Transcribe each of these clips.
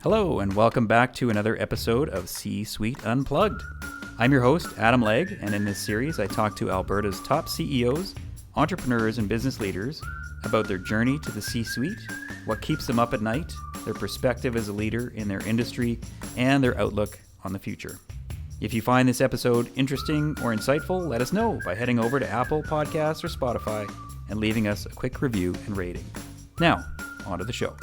Hello, and welcome back to another episode of C-Suite Unplugged. I'm your host, Adam Legg, and in this series, I talk to Alberta's top CEOs, entrepreneurs, and business leaders about their journey to the C-suite, what keeps them up at night, their perspective as a leader in their industry, and their outlook on the future. If you find this episode interesting or insightful, let us know by heading over to Apple Podcasts or Spotify and leaving us a quick review and rating. Now, on to the show.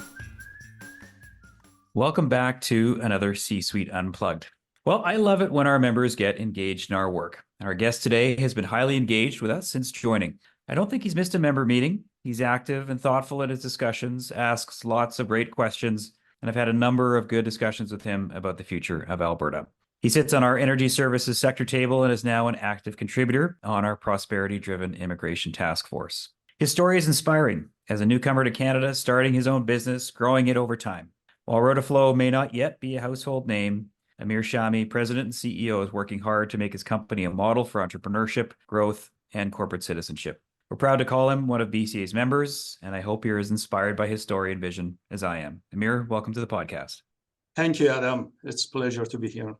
Welcome back to another C-Suite Unplugged. Well, I love it when our members get engaged in our work. Our guest today has been highly engaged with us since joining. I don't think he's missed a member meeting. He's active and thoughtful in his discussions, asks lots of great questions, and I've had a number of good discussions with him about the future of Alberta. He sits on our energy services sector table and is now an active contributor on our prosperity-driven immigration task force. His story is inspiring. As a newcomer to Canada, starting his own business, growing it over time. While Rotaflow may not yet be a household name, Amir Shami, president and CEO, is working hard to make his company a model for entrepreneurship, growth, and corporate citizenship. We're proud to call him one of BCA's members, and I hope you're as inspired by his story and vision as I am. Amir, welcome to the podcast. Thank you, Adam. It's a pleasure to be here.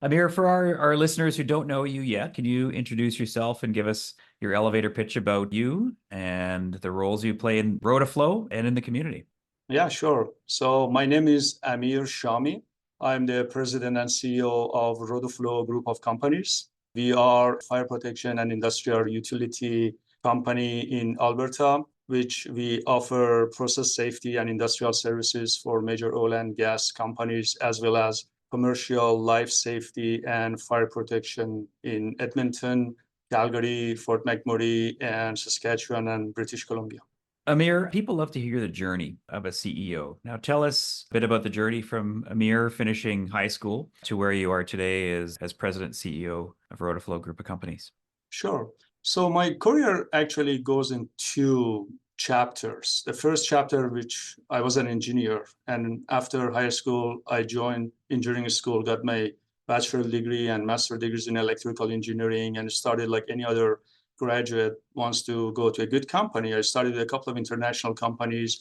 Amir, for our listeners who don't know you yet, can you introduce yourself and give us your elevator pitch about you and the roles you play in Rotaflow and in the community? Yeah, sure. So my name is Amir Shami. I'm the president and CEO of Rotaflow group of companies. We are fire protection and industrial utility company in Alberta, which we offer process safety and industrial services for major oil and gas companies, as well as commercial life safety and fire protection in Edmonton, Calgary, Fort McMurray, and Saskatchewan and British Columbia. Amir, people love to hear the journey of a CEO. Now tell us a bit about the journey from Amir finishing high school to where you are today as president CEO of Rotaflow Group of Companies. Sure. So my career actually goes in two chapters. The first chapter, which I was an engineer, and after high school, I joined engineering school, got my bachelor's degree and master's degrees in electrical engineering, and started like any other graduate wants to go to a good company. I started a couple of international companies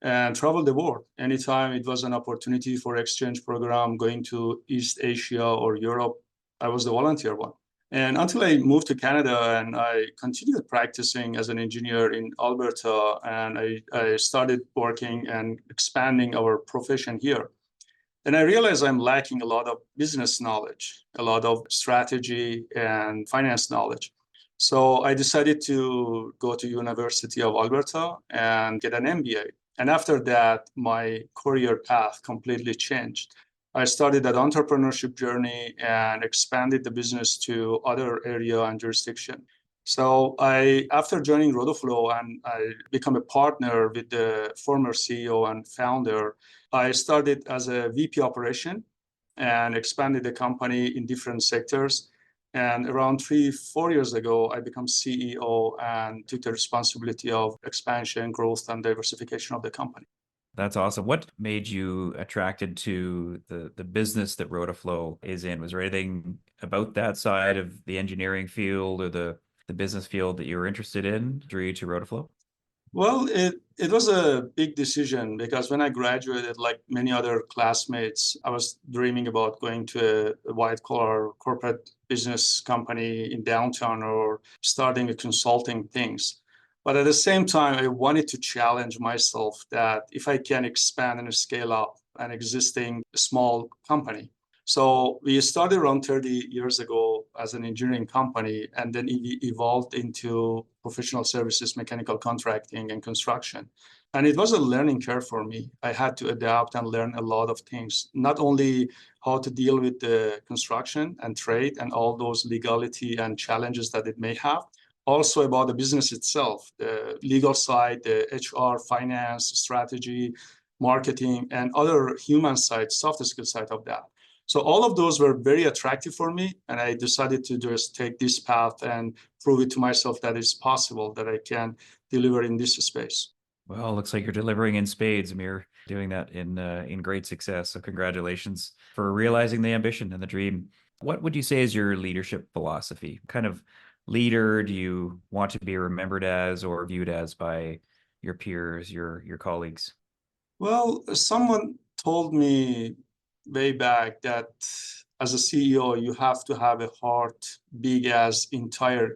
and traveled the world. Anytime it was an opportunity for exchange program, going to East Asia or Europe, I was the volunteer one. And until I moved to Canada, and I continued practicing as an engineer in Alberta, and I started working and expanding our profession here. And I realized I'm lacking a lot of business knowledge, a lot of strategy and finance knowledge. So I decided to go to University of Alberta and get an MBA. And after that, my career path completely changed. I started that entrepreneurship journey and expanded the business to other area and jurisdiction. So after joining Rotaflow and I become a partner with the former CEO and founder, I started as a VP operation and expanded the company in different sectors. And around 3-4 years ago, I became CEO and took the responsibility of expansion, growth, and diversification of the company. That's awesome. What made you attracted to the business that Rotaflow is in? Was there anything about that side of the engineering field or the business field that you were interested in drew you to Rotaflow? Well, it was a big decision because when I graduated, like many other classmates, I was dreaming about going to a white-collar corporate business company in downtown or starting a consulting things. But at the same time, I wanted to challenge myself that if I can expand and scale up an existing small company. So we started around 30 years ago as an engineering company, and then it evolved into professional services, mechanical contracting, and construction. And it was a learning curve for me. I had to adapt and learn a lot of things, not only how to deal with the construction and trade and all those legality and challenges that it may have, also about the business itself, the legal side, the HR, finance, strategy, marketing, and other human side, soft skill side of that. So all of those were very attractive for me, and I decided to just take this path and prove it to myself that it's possible that I can deliver in this space. Well, it looks like you're delivering in spades, Amir, doing that in great success. So congratulations for realizing the ambition and the dream. What would you say is your leadership philosophy? What kind of leader do you want to be remembered as or viewed as by your peers, your colleagues? Well, someone told me way back that as a CEO, you have to have a heart big as entire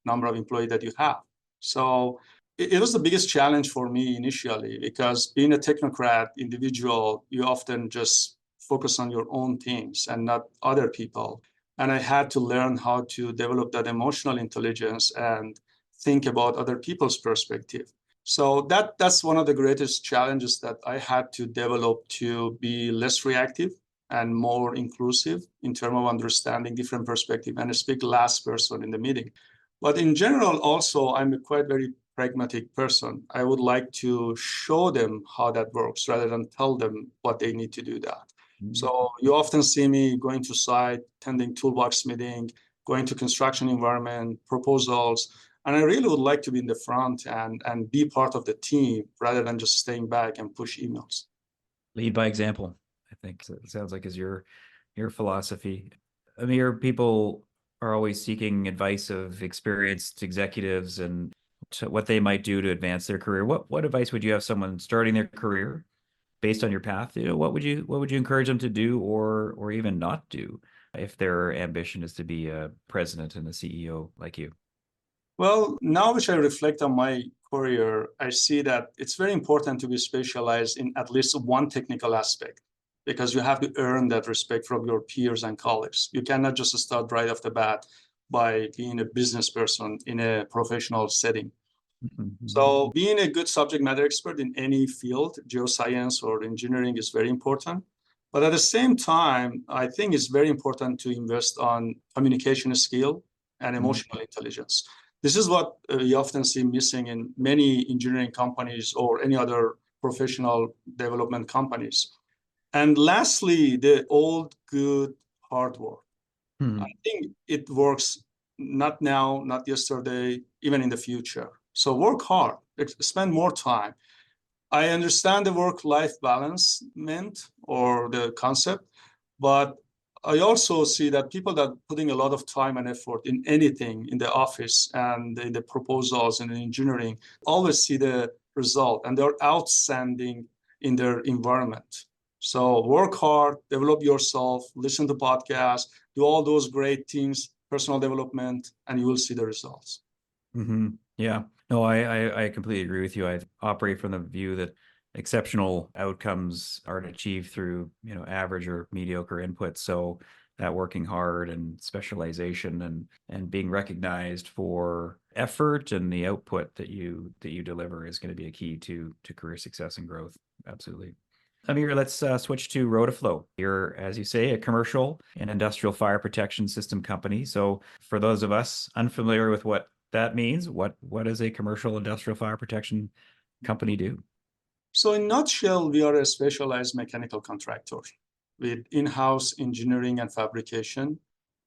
number of employees that you have. So it was the biggest challenge for me initially, because being a technocrat individual, you often just focus on your own things and not other people. And I had to learn how to develop that emotional intelligence and think about other people's perspective. So that's one of the greatest challenges that I had to develop, to be less reactive and more inclusive in terms of understanding different perspectives and speak last person in the meeting. But in general, also, I'm a quite very pragmatic person. I would like to show them how that works rather than tell them what they need to do that. So you often see me going to site, attending toolbox meeting, going to construction environment, proposals. And I really would like to be in the front and be part of the team rather than just staying back and push emails. Lead by example, I think it sounds like is your philosophy. Amir, people are always seeking advice of experienced executives and what they might do to advance their career. What advice would you have someone starting their career based on your path? What would you encourage them to do or even not do if their ambition is to be a president and a CEO like you? Well, now which I reflect on my career, I see that it's very important to be specialized in at least one technical aspect, because you have to earn that respect from your peers and colleagues. You cannot just start right off the bat by being a business person in a professional setting. So being a good subject matter expert in any field, geoscience or engineering, is very important. But at the same time, I think it's very important to invest on communication skill and emotional intelligence. This is what we often see missing in many engineering companies or any other professional development companies. And lastly, the old, good, hard work. I think it works not now, not yesterday, even in the future. So work hard, spend more time. I understand the work-life balance meant or the concept, but I also see that people that are putting a lot of time and effort in anything in the office and in the proposals and in engineering always see the result, and they're outstanding in their environment. So work hard, develop yourself, listen to podcasts, do all those great things, personal development, and you will see the results. Yeah, no, I completely agree with you. I operate from the view that exceptional outcomes aren't achieved through, average or mediocre input. So that working hard and specialization and being recognized for effort and the output that you deliver is going to be a key to career success and growth. Absolutely. Amir, let's switch to Rotaflow. You're, as you say, a commercial and industrial fire protection system company. So for those of us unfamiliar with what that means, what does a commercial industrial fire protection company do? So in a nutshell, we are a specialized mechanical contractor with in-house engineering and fabrication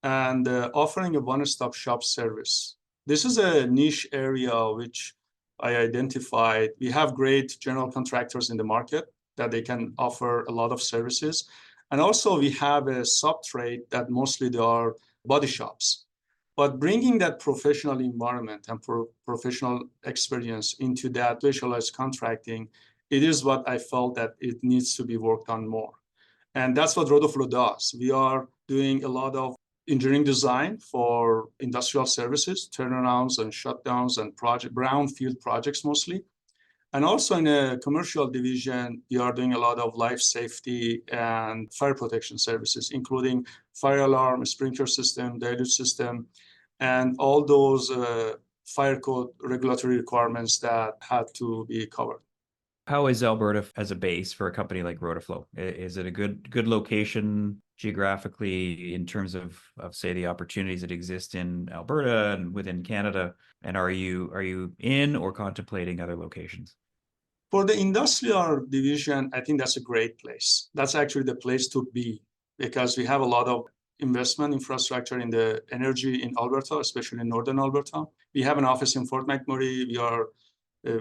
and offering a one-stop shop service. This is a niche area which I identified. We have great general contractors in the market that they can offer a lot of services. And also we have a sub-trade that mostly they are body shops. But bringing that professional environment and professional experience into that specialized contracting, it is what I felt that it needs to be worked on more. And that's what Rotaflow does. We are doing a lot of engineering design for industrial services, turnarounds and shutdowns and brownfield projects mostly. And also in a commercial division, we are doing a lot of life safety and fire protection services, including fire alarm, sprinkler system, deluge system, and all those fire code regulatory requirements that had to be covered. How is Alberta as a base for a company like Rotaflow? Is it a good location geographically in terms of say the opportunities that exist in Alberta and within Canada? And are you in or contemplating other locations? For the industrial division, I think that's a great place. That's actually the place to be, because we have a lot of investment infrastructure in the energy in Alberta, especially in northern Alberta. We have an office in Fort McMurray. We are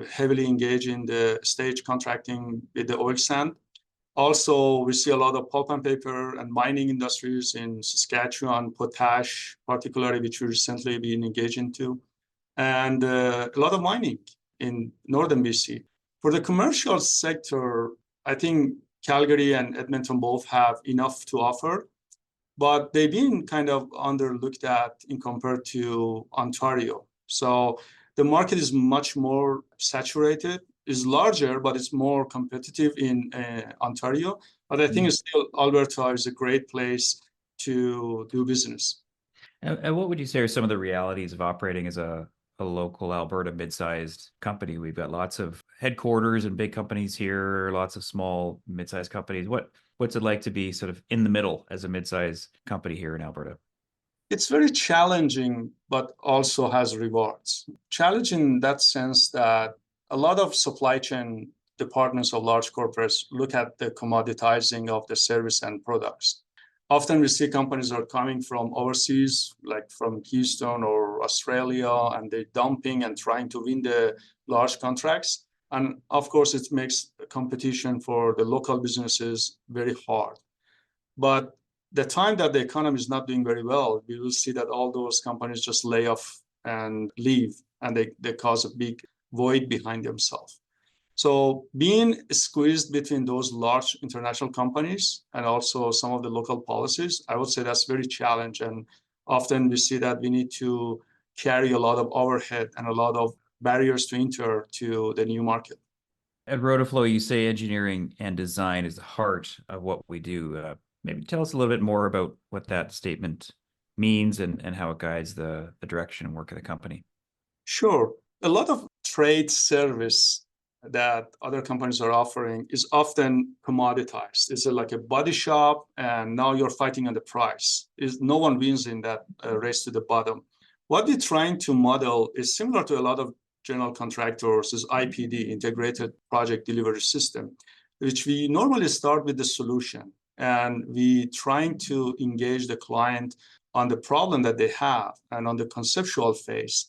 heavily engaged in the stage contracting with the oil sand. Also, we see a lot of pulp and paper and mining industries in Saskatchewan, potash, particularly, which we recently been engaged into, and a lot of mining in northern BC. For the commercial sector, I think Calgary and Edmonton both have enough to offer, but they've been kind of underlooked at in compared to Ontario. So the market is much more saturated, is larger, but it's more competitive in Ontario. But I think it's still Alberta is a great place to do business. And what would you say are some of the realities of operating as a local Alberta mid-sized company? We've got lots of headquarters and big companies here, lots of small mid-sized companies. What's it like to be sort of in the middle as a mid-sized company here in Alberta? It's very challenging, but also has rewards. Challenging in that sense that a lot of supply chain departments of large corporates look at the commoditizing of the service and products. Often we see companies are coming from overseas, like from Keystone or Australia, and they're dumping and trying to win the large contracts. And of course, it makes competition for the local businesses very hard. But the time that the economy is not doing very well, we will see that all those companies just lay off and leave, and they cause a big void behind themselves. So being squeezed between those large international companies and also some of the local policies, I would say that's very challenging. And often we see that we need to carry a lot of overhead and a lot of barriers to enter to the new market. At Rotaflow, you say engineering and design is the heart of what we do. Maybe tell us a little bit more about what that statement means and how it guides the direction and work of the company. Sure. A lot of trade service that other companies are offering is often commoditized. It's like a body shop, and now you're fighting on the price. No one wins in that race to the bottom. What we're trying to model is similar to a lot of general contractors, is IPD, Integrated Project Delivery System, which we normally start with the solution. And we trying to engage the client on the problem that they have and on the conceptual phase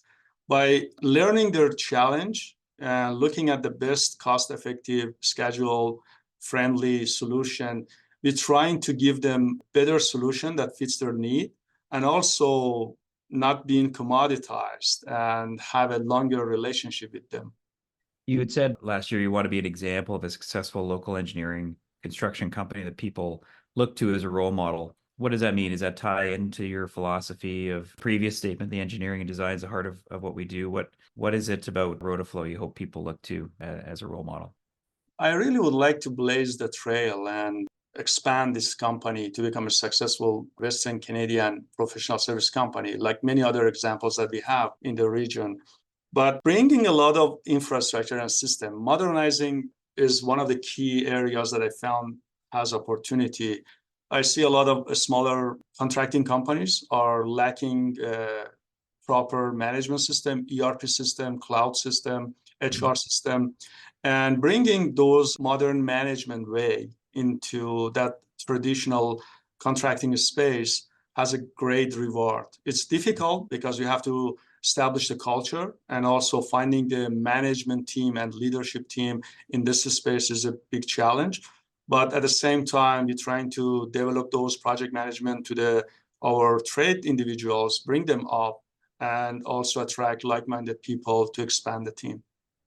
by learning their challenge and looking at the best cost-effective, schedule-friendly solution. We're trying to give them better solution that fits their need, and also not being commoditized and have a longer relationship with them. You had said last year you want to be an example of a successful local engineering construction company that people look to as a role model. What does that mean? Does that tie into your philosophy of previous statement, the engineering and design is the heart of what we do? What is it about Rotaflow you hope people look to as a role model? I really would like to blaze the trail and expand this company to become a successful Western Canadian professional service company, like many other examples that we have in the region. But bringing a lot of infrastructure and system, modernizing is one of the key areas that I found has opportunity. I see a lot of smaller contracting companies are lacking proper management system, ERP system, cloud system, HR system, and bringing those modern management way into that traditional contracting space has a great reward. It's difficult because you have to establish the culture, and also finding the management team and leadership team in this space is a big challenge. But at the same time, we're trying to develop those project management to our trade individuals, bring them up, and also attract like-minded people to expand the team.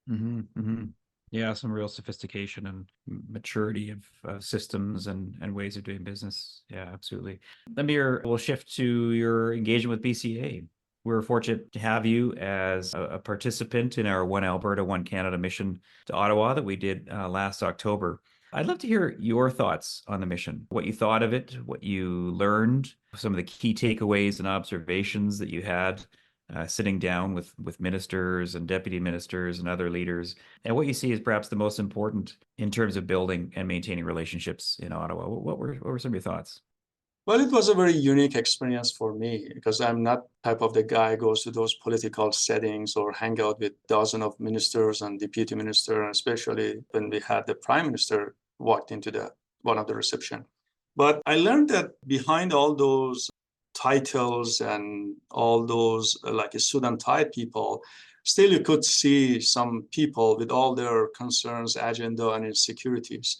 Mm-hmm, mm-hmm. Yeah, some real sophistication and maturity of systems and ways of doing business. Yeah, absolutely. Amir, we'll shift to your engagement with BCA. We're fortunate to have you as a participant in our One Alberta, One Canada mission to Ottawa that we did last October. I'd love to hear your thoughts on the mission, what you thought of it, what you learned, some of the key takeaways and observations that you had sitting down with ministers and deputy ministers and other leaders, and what you see as perhaps the most important in terms of building and maintaining relationships in Ottawa. What were some of your thoughts? Well, it was a very unique experience for me because I'm not type of the guy who goes to those political settings or hang out with dozens of ministers and deputy minister, especially when we had the prime minister walked into one of the reception. But I learned that behind all those titles and all those like a suit and tie people, still you could see some people with all their concerns, agenda, and insecurities.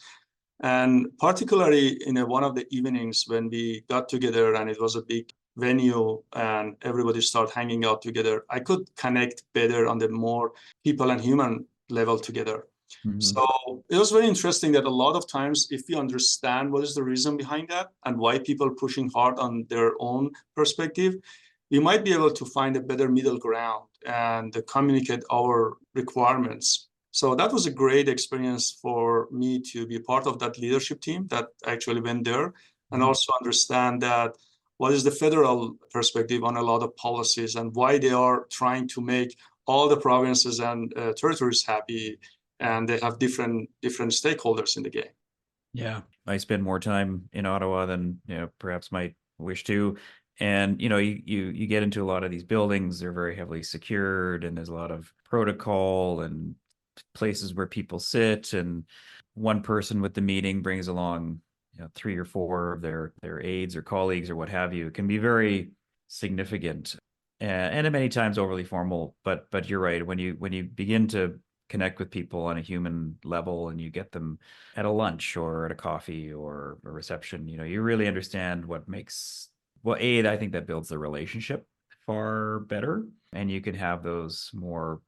And particularly in one of the evenings when we got together and it was a big venue and everybody started hanging out together, I could connect better on the more people and human level together. Mhm. So it was very interesting that a lot of times, if we understand what is the reason behind that and why people are pushing hard on their own perspective, we might be able to find a better middle ground and communicate our requirements. So that was a great experience for me to be part of that leadership team that actually went there, and Mhm. also understand that what is the federal perspective on a lot of policies and why they are trying to make all the provinces and territories happy, and they have different stakeholders in the game. Yeah. I spend more time in Ottawa than, perhaps might wish to. And, you get into a lot of these buildings, they're very heavily secured, and there's a lot of protocol and places where people sit, and one person with the meeting brings along, three or four of their aides or colleagues or what have you. It can be very significant, and many times overly formal. But you're right. When you begin to connect with people on a human level, and you get them at a lunch or at a coffee or a reception, you really understand what makes, well, I think that builds the relationship far better, and you can have those more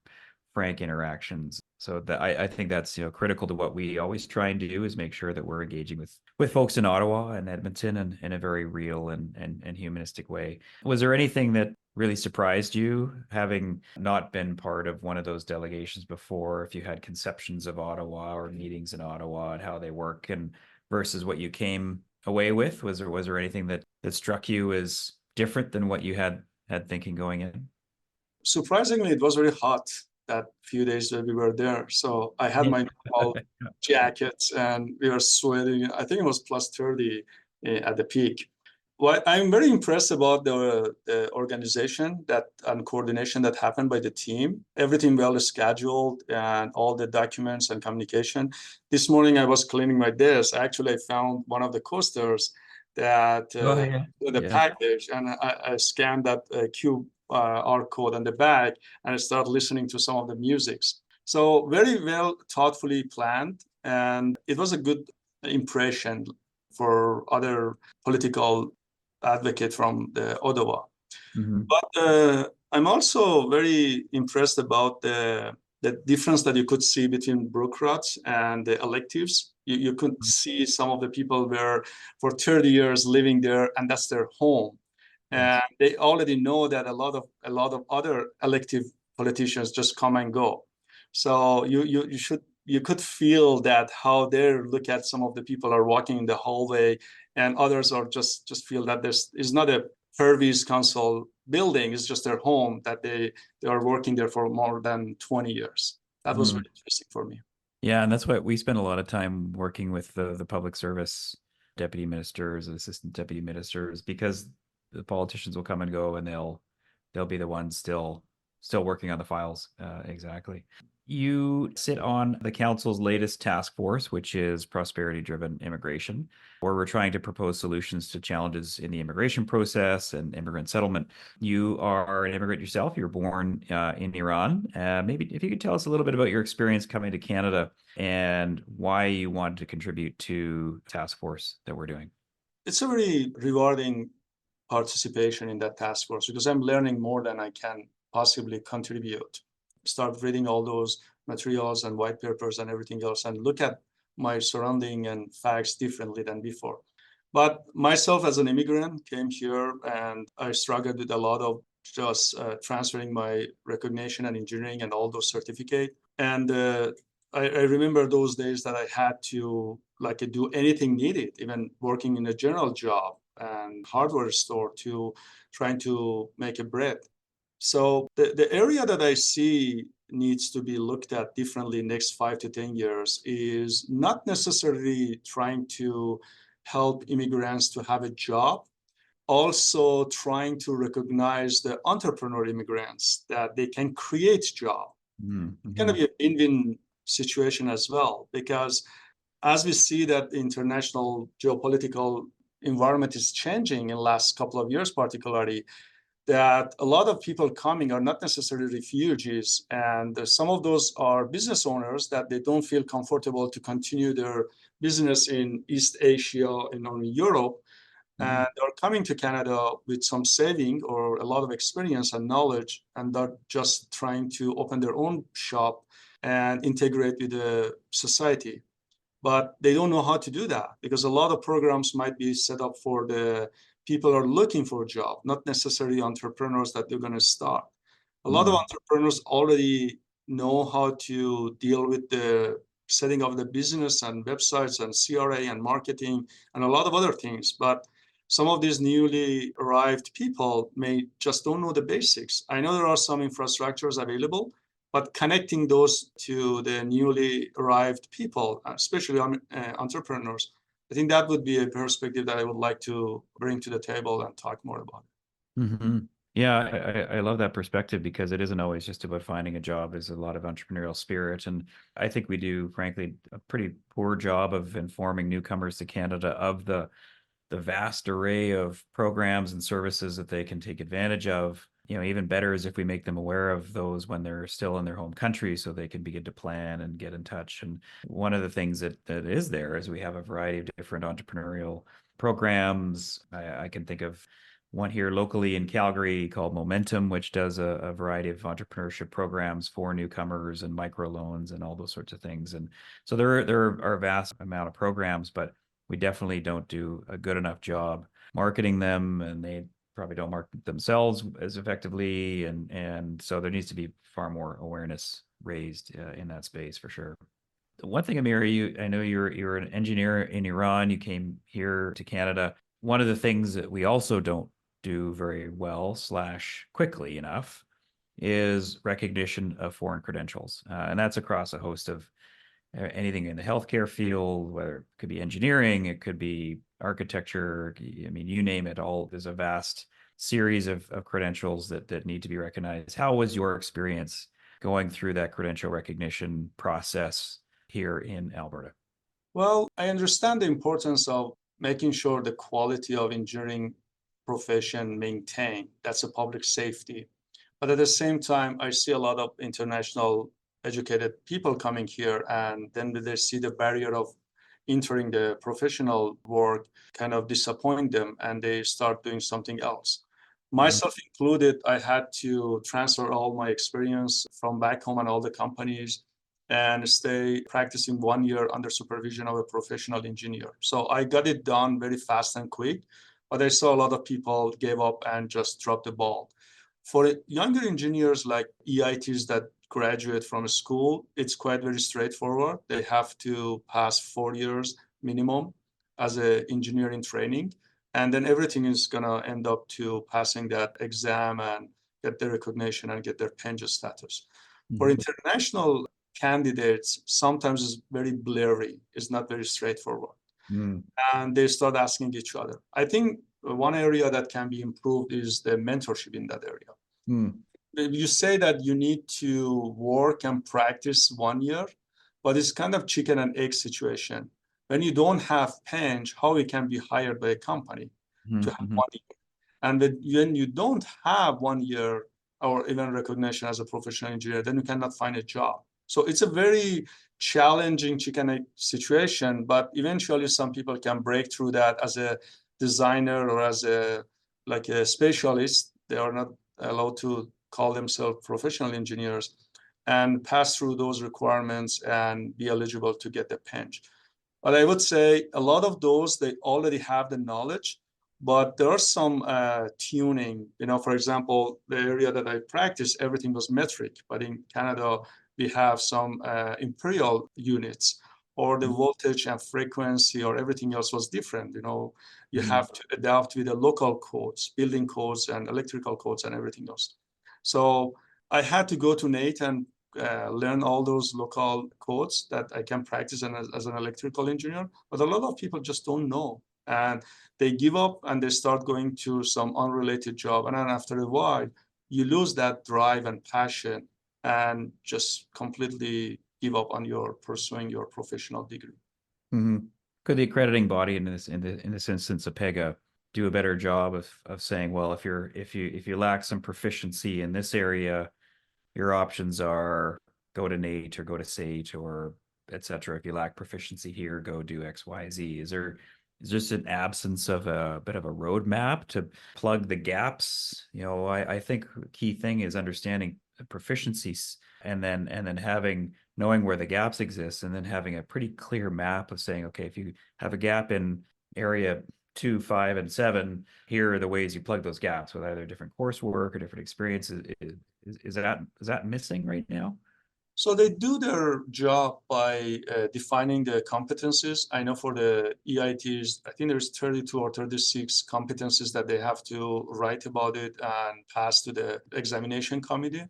frank interactions. So that I think that's, critical to what we always try and do, is make sure that we're engaging with folks in Ottawa and Edmonton, and in a very real and humanistic way. Was there anything that really surprised you, having not been part of one of those delegations before? If you had conceptions of Ottawa or meetings in Ottawa and how they work, and versus what you came away with, was there anything that struck you as different than what you had thinking going in? Surprisingly, it was very hot that few days that we were there. So I had Yeah. my normal jackets and we were sweating. I think it was plus 30 at the peak. What I'm very impressed about the organization that and coordination that happened by the team. Everything well scheduled and all the documents and communication. This morning I was cleaning my desk. Actually, I found one of the coasters that Oh, yeah. the Yeah. package, and I scanned that QR code on the back, and I started listening to some of the musics. So very well thoughtfully planned, and it was a good impression for other political advocate from the Ottawa. Mhm. But I'm also very impressed about the difference that you could see between bureaucrats and the electives. You could see some of the people were for 30 years living there, and that's their home. Yes. And they already know that a lot of other elective politicians just come and go. So you could feel that how they look at some of the people are walking in the hallway, and others are just feel that this is not a Hervey's council building, it's just their home, that they are working there for more than 20 years. That was Mm. very interesting for me. Yeah, and that's why we spend a lot of time working with the public service deputy ministers and assistant deputy ministers, because the politicians will come and go, and they'll be the ones still working on the files. Exactly. You sit on the council's latest task force, which is prosperity driven immigration, where we're trying to propose solutions to challenges in the immigration process and immigrant settlement. You are an immigrant yourself. You're born in Iran. Maybe if you could tell us a little bit about your experience coming to Canada and why you wanted to contribute to the task force that we're doing. It's a very rewarding participation in that task force because I'm learning more than I can possibly contribute. Start reading all those materials and white papers and everything else, and look at my surrounding and facts differently than before. But myself as an immigrant came here, and I struggled with a lot of just transferring my recognition and engineering and all those certificate. And I remember those days that I had to like do anything needed, even working in a general job and hardware store to trying to make a bread. So the area that I see needs to be looked at differently next 5 to 10 years is not necessarily trying to help immigrants to have a job, also trying to recognize the entrepreneur immigrants that they can create job. It's going to Mm-hmm. be a win-win situation as well, because as we see that the international geopolitical environment is changing in the last couple of years, particularly, that a lot of people coming are not necessarily refugees. And some of those are business owners that they don't feel comfortable to continue their business in East Asia and in Europe. Mm-hmm. And they're coming to Canada with some saving or a lot of experience and knowledge, and they're just trying to open their own shop. and integrate with the society. But they don't know how to do that because a lot of programs might be set up for the people who are looking for a job, not necessarily entrepreneurs that they're going to start. A lot of entrepreneurs already know how to deal with the setting of the business and websites and CRA and marketing and a lot of other things. But some of these newly arrived people may just don't know the basics. I know there are some infrastructures available, but connecting those to the newly arrived people, especially entrepreneurs, I think that would be a perspective that I would like to bring to the table and talk more about. Mm-hmm. Yeah, I love that perspective because it isn't always just about finding a job. There's a lot of entrepreneurial spirit. And I think we do, frankly, a pretty poor job of informing newcomers to Canada of the vast array of programs and services that they can take advantage of. You know, even better is if we make them aware of those when they're still in their home country so they can begin to plan and get in touch. And one of the things that is there is we have a variety of different entrepreneurial programs. I can think of one here locally in Calgary called Momentum, which does a variety of entrepreneurship programs for newcomers and microloans and all those sorts of things. And so there are a vast amount of programs, but we definitely don't do a good enough job marketing them, and they probably don't market themselves as effectively. And so there needs to be far more awareness raised in that space for sure. One thing, Amir, I know you're an engineer in Iran. You came here to Canada. One of the things that we also don't do very well / quickly enough is recognition of foreign credentials. And that's across a host of anything in the healthcare field, whether it could be engineering, it could be architecture. I mean, you name it all. There's a vast series of credentials that need to be recognized. How was your experience going through that credential recognition process here in Alberta? Well, I understand the importance of making sure the quality of engineering profession maintained. That's a public safety. But at the same time, I see a lot of international educated people coming here, and then they see the barrier of entering the professional work kind of disappoint them, and they start doing something else. Myself included, I had to transfer all my experience from back home and all the companies and stay practicing 1 year under supervision of a professional engineer. So I got it done very fast and quick, but I saw a lot of people gave up and just dropped the ball. For younger engineers like EITs that graduate from school, it's quite very straightforward. They have to pass 4 years minimum as an engineer in training, and then everything is gonna end up to passing that exam and get the recognition and get their pension status. For international candidates, sometimes it's very blurry. It's not very straightforward. And they start asking each other. I think one area that can be improved is the mentorship in that area. You say that you need to work and practice 1 year, but it's kind of chicken and egg situation. When you don't have pension, how you can be hired by a company to have 1 year? And when you don't have 1 year or even recognition as a professional engineer, then you cannot find a job. So it's a very challenging chicken egg situation, but eventually some people can break through that as a designer or as a specialist. They are not allowed to call themselves professional engineers and pass through those requirements and be eligible to get the pension. But I would say a lot of those, they already have the knowledge, but there are some tuning. For example, the area that I practiced, everything was metric, but in Canada, we have some imperial units, or the voltage and frequency or everything else was different. You have to adapt with the local codes, building codes and electrical codes and everything else. So I had to go to NATE and learn all those local codes that I can practice as an electrical engineer. But a lot of people just don't know. And they give up and they start going to some unrelated job. And then after a while, you lose that drive and passion and just completely give up on your pursuing your professional degree. Could the accrediting body in this instance, APEGA, do a better job of saying, well, if you lack some proficiency in this area, your options are go to NATE or go to SATE or et cetera. If you lack proficiency here, go do X, Y, Z. Is there just an absence of a bit of a roadmap to plug the gaps? I think the key thing is understanding proficiencies, and then knowing where the gaps exist, and then having a pretty clear map of saying, okay, if you have a gap in area 2, 5, and 7, here are the ways you plug those gaps with either different coursework or different experiences. Is that missing right now? So they do their job by defining the competencies. I know for the EITs, I think there's 32 or 36 competencies that they have to write about it and pass to the examination committee.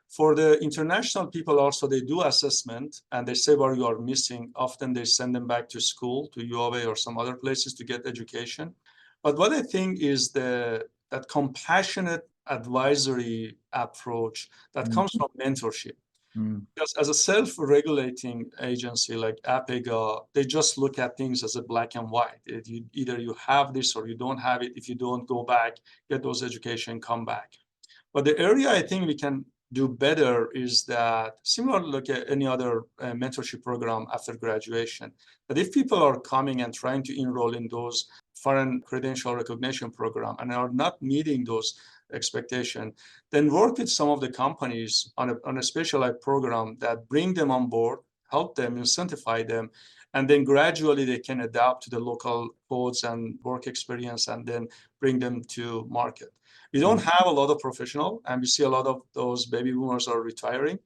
For the international people also, they do assessment and they say what you are missing. Often they send them back to school, to U of A or some other places to get education. But what I think is that compassionate advisory approach that comes from mentorship. Mm. Because as a self-regulating agency like APEGA, they just look at things as a black and white. Either you have this or you don't have it. If you don't, go back, get those education, come back. But the area I think we can do better is that, similar to like any other mentorship program after graduation, that if people are coming and trying to enroll in those foreign credential recognition program and are not meeting those expectation, then work with some of the companies on a specialized program that bring them on board, help them, incentivize them, and then gradually they can adapt to the local codes and work experience and then bring them to market. We don't have a lot of professional, and we see a lot of those baby boomers are retiring.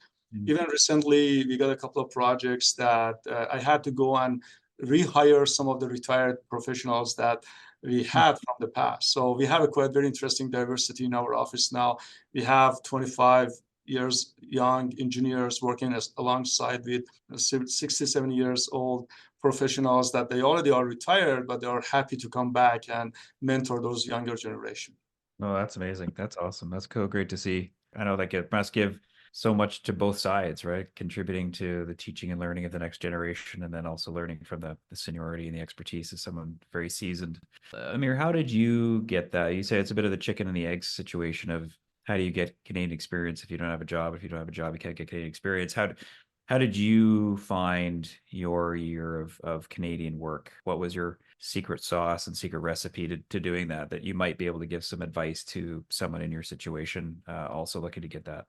Even recently, we got a couple of projects that I had to go and rehire some of the retired professionals that we had from the past. So we have a quite very interesting diversity in our office now. We have 25 years young engineers working alongside with 67 years old professionals that they already are retired, but they are happy to come back and mentor those younger generation. Oh, that's amazing. That's awesome. That's cool. Great to see. I know that it must give so much to both sides, right? Contributing to the teaching and learning of the next generation, and then also learning from the seniority and the expertise of someone very seasoned. Amir, how did you get that? You say it's a bit of the chicken and the egg situation of how do you get Canadian experience if you don't have a job? If you don't have a job, you can't get Canadian experience. How did you find your year of Canadian work? What was your secret sauce and secret recipe to doing that you might be able to give some advice to someone in your situation also looking to get that?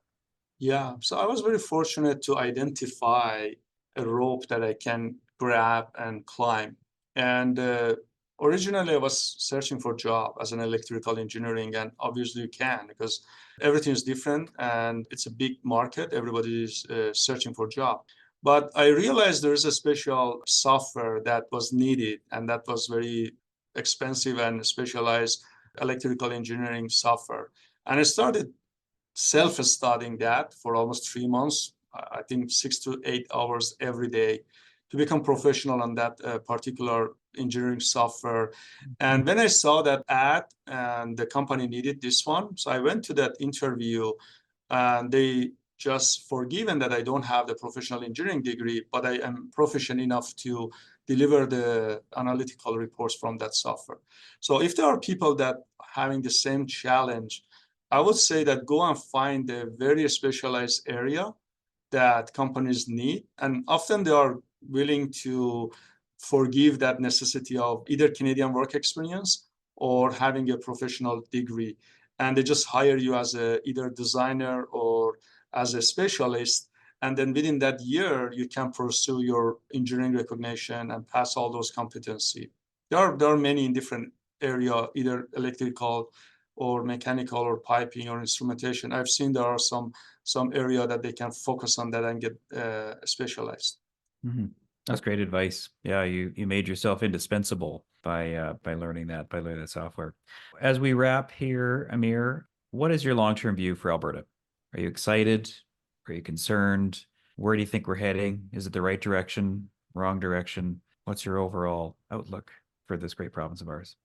Yeah, so I was very fortunate to identify a rope that I can grab and climb. And originally, I was searching for a job as an electrical engineering, and obviously you can because everything is different and it's a big market. Everybody is searching for a job. But I realized there is a special software that was needed, and that was very expensive and specialized electrical engineering software. And I started self-studying that for almost 3 months, I think 6 to 8 hours every day to become professional on that particular engineering software. And when I saw that ad and the company needed this one, so I went to that interview and they just forgiven that I don't have the professional engineering degree, but I am proficient enough to deliver the analytical reports from that software. So if there are people that having the same challenge, I would say that go and find a very specialized area that companies need. And often they are willing to forgive that necessity of either Canadian work experience or having a professional degree. And they just hire you as a either designer or as a specialist. And then within that year, you can pursue your engineering recognition and pass all those competency. There are many in different area, either electrical or mechanical or piping or instrumentation. I've seen there are some area that they can focus on that and get specialized. Mm-hmm. That's great advice. Yeah, you made yourself indispensable by learning that software. As we wrap here, Amir, what is your long-term view for Alberta? Are you excited? Are you concerned? Where do you think we're heading? Is it the right direction? Wrong direction? What's your overall outlook for this great province of ours?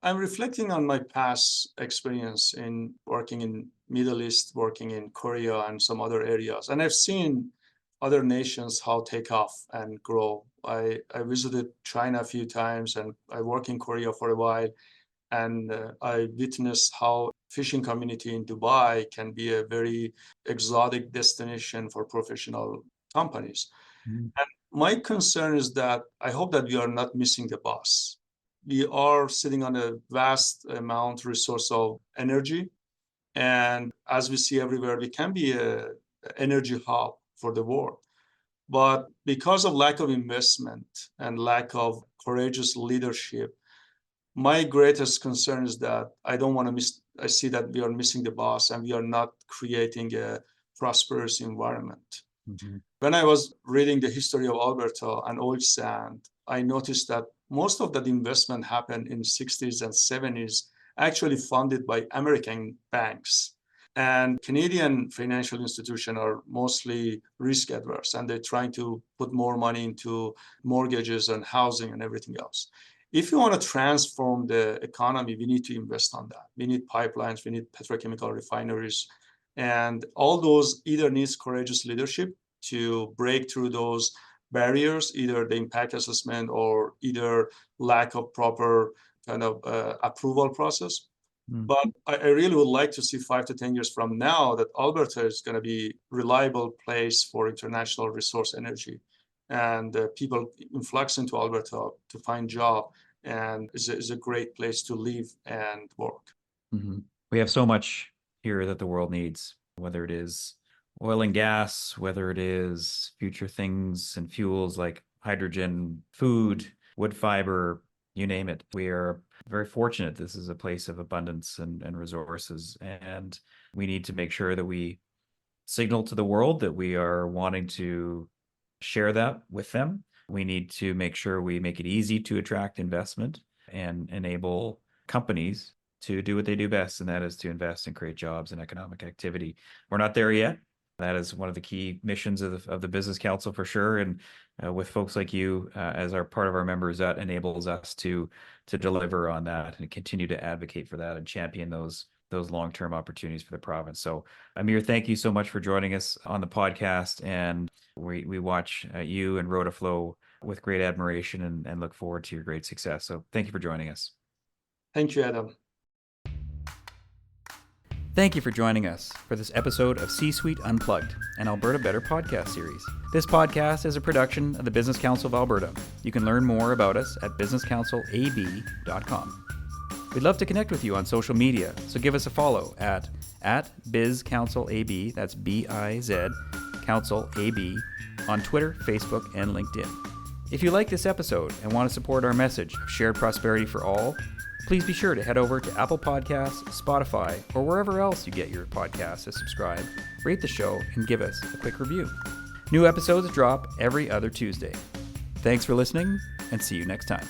I'm reflecting on my past experience in working in Middle East, working in Korea and some other areas. And I've seen other nations how take off and grow. I visited China a few times and I worked in Korea for a while. And I witnessed how fishing community in Dubai can be a very exotic destination for professional companies. Mm. And my concern is that I hope that we are not missing the bus. We are sitting on a vast amount resource of energy, And as we see everywhere, we can be an energy hub for the world. But because of lack of investment and lack of courageous leadership, my greatest concern is that I see that we are missing the bus and we are not creating a prosperous environment. Mhm. When I was reading the history of Alberta and oil sand, I noticed that most of that investment happened in 60s and 70s, actually funded by American banks. And Canadian financial institutions are mostly risk adverse, and they're trying to put more money into mortgages and housing and everything else. If you want to transform the economy, we need to invest on that. We need pipelines, we need petrochemical refineries, and all those either needs courageous leadership to break through those barriers, either the impact assessment or either lack of proper kind of approval process. Mm. But I really would like to see 5 to 10 years from now that Alberta is going to be a reliable place for international resource energy, and people influx into Alberta to find job, and is a great place to live and work. Mhm. We have so much here that the world needs, whether it is oil and gas, whether it is future things and fuels like hydrogen, food, wood fiber, you name it. We are very fortunate. This is a place of abundance and resources. And we need to make sure that we signal to the world that we are wanting to share that with them. We need to make sure we make it easy to attract investment and enable companies to do what they do best, and that is to invest and create jobs and economic activity. We're not there yet. That is one of the key missions of the Business Council for sure. And with folks like you as our part of our members, that enables us to deliver on that and continue to advocate for that and champion those long-term opportunities for the province. So Amir, thank you so much for joining us on the podcast. And we watch you and Rotaflow with great admiration and look forward to your great success. So thank you for joining us. Thank you, Adam. Thank you for joining us for this episode of C-Suite Unplugged, an Alberta Better podcast series. This podcast is a production of the Business Council of Alberta. You can learn more about us at businesscouncilab.com. We'd love to connect with you on social media, so give us a follow at BizCouncilAB, that's B-I-Z, Council AB, on Twitter, Facebook, and LinkedIn. If you like this episode and want to support our message of shared prosperity for all, please be sure to head over to Apple Podcasts, Spotify, or wherever else you get your podcasts to subscribe, rate the show, and give us a quick review. New episodes drop every other Tuesday. Thanks for listening, and see you next time.